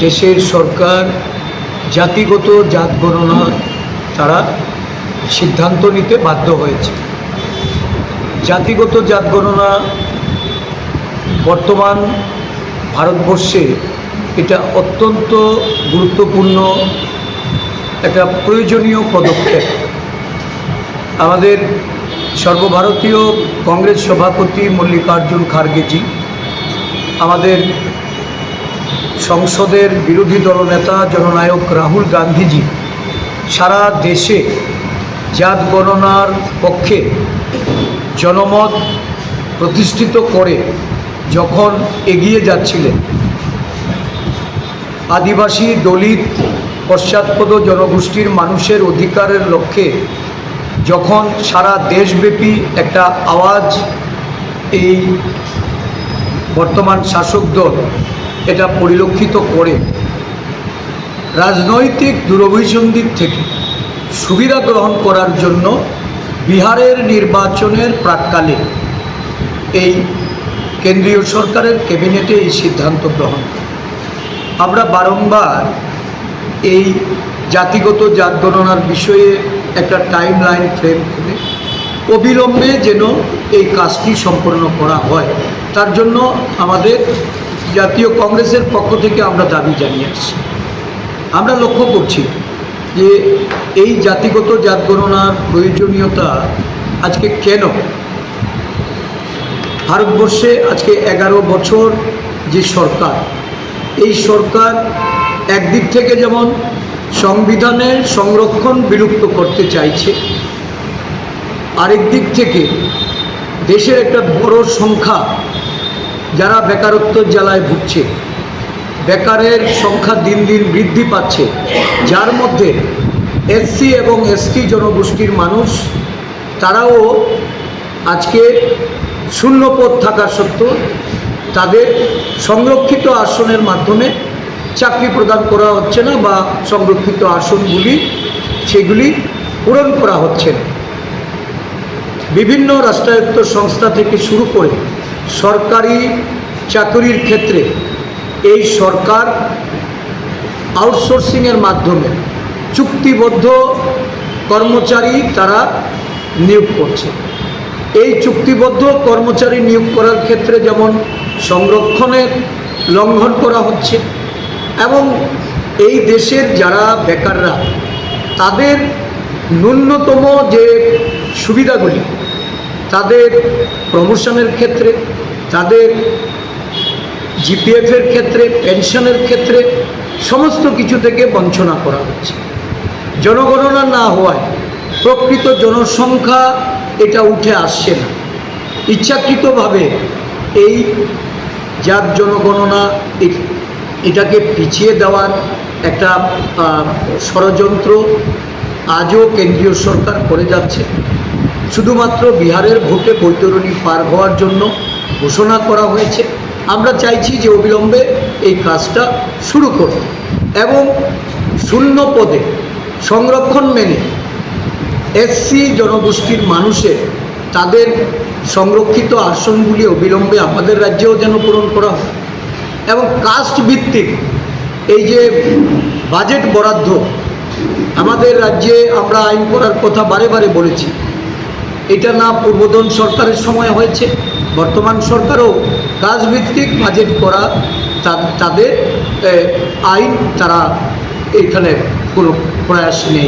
দেশের সরকার জাতিগত জাত গণনা তারা সিদ্ধান্ত নিতে বাধ্য হয়েছে। জাতিগত জাত গণনা বর্তমান ভারতবর্ষে এটা অত্যন্ত গুরুত্বপূর্ণ একটা প্রয়োজনীয় পদক্ষেপ। আমাদের সর্বভারতীয় কংগ্রেস সভাপতি মল্লিকার্জুন খার্গেজি, আমাদের সংসদের বিরোধী দলনেতা জননায়ক রাহুল গান্ধীজি সারা দেশে জাত গণনার পক্ষে জনমত প্রতিষ্ঠিত করে যখন এগিয়ে যাচ্ছিলেন, আদিবাসী, দলিত, পশ্চাৎপদ জনগোষ্ঠীর মানুষের অধিকারের লক্ষ্যে যখন সারা দেশব্যাপী একটা আওয়াজ এই বর্তমান শাসক দল এটা পরিলক্ষিত করে, রাজনৈতিক দুরভিসন্ধির থেকে সুবিধা গ্রহণ করার জন্য বিহারের নির্বাচনের প্রাক্কালে এই কেন্দ্রীয় সরকারের ক্যাবিনেটে এই সিদ্ধান্ত গ্রহণ করে। আমরা বারংবার এই জাতিগত জাত গণনার বিষয়ে একটা টাইম লাইন ফ্রেম করে অবিলম্বে যেন এই কাজটি সম্পন্ন করা হয়, তার জন্য আমাদের জাতীয় কংগ্রেসের পক্ষ থেকে আমরা দাবি জানিয়ে আসছি। আমরা লক্ষ্য করছি যে এই জাতিগত জাত গণনার প্রয়োজনীয়তা আজকে কেন ভারতবর্ষে আজকে 11 বছর যে সরকার, এই সরকার একদিক থেকে যেমন সংবিধানের সংরক্ষণ বিলুপ্ত করতে চাইছে, আরেক দিক থেকে দেশের একটা বড় সংখ্যা যারা বেকারত্বের জ্বালায় ভুগছে, বেকারের সংখ্যা দিন দিন বৃদ্ধি পাচ্ছে, যার মধ্যে এসসি এবং এসটি জনগোষ্ঠীর মানুষ, তারাও আজকে শূন্য পদ থাকা সত্ত্বেও তাদের সংরক্ষিত আসনের মাধ্যমে চাকরি প্রদান করা হচ্ছে না বা সংরক্ষিত আসনগুলি সেগুলি পূরণ করা হচ্ছে না। বিভিন্ন রাষ্ট্রায়ত্ত সংস্থা থেকে শুরু করে সরকারি চাকরির ক্ষেত্রে এই সরকার আউটসোর্সিংয়ের মাধ্যমে চুক্তিবদ্ধ কর্মচারী তারা নিয়োগ করছে। এই চুক্তিবদ্ধ কর্মচারী নিয়োগ করার ক্ষেত্রে যেমন সংরক্ষণের লঙ্ঘন করা হচ্ছে এবং এই দেশের যারা বেকাররা তাদের ন্যূনতম যে সুবিধাগুলি, তাদের প্রমোশনের ক্ষেত্রে, তাদের জিপিএফের ক্ষেত্রে, পেনশনের ক্ষেত্রে সমস্ত কিছু থেকে বঞ্চনা করা হচ্ছে। জনগণনা না হওয়ায় প্রকৃত জনসংখ্যা এটা উঠে আসছে না। ইচ্ছাকৃতভাবে এই জাত জনগণনা এটাকে পিছিয়ে দেওয়ার একটা ষড়যন্ত্র আজও কেন্দ্রীয় সরকার করে যাচ্ছে। শুধুমাত্র বিহারের ভোটে বৈতরণী পার হওয়ার জন্য ঘোষণা করা হয়েছে। আমরা চাইছি যে অবিলম্বে এই কাজটা শুরু করতে এবং শূন্য পদে সংরক্ষণ মেনে এসসি জনগোষ্ঠীর মানুষের তাদের সংরক্ষিত আসনগুলি অবিলম্বে আমাদের রাজ্যেও যেন পূরণ করা হয় এবং কাস্ট ভিত্তিক এই যে বাজেট বরাদ্দ আমাদের রাজ্যে আমরা আইন করার কথা বারে বারে বলেছি। এটা না পূর্বতন সরকারের সময় হয়েছে, বর্তমান সরকারও কাস্ট ভিত্তিক বাজেট করা তাদের আইন তারা এখানে কোনো প্রয়াস নেই।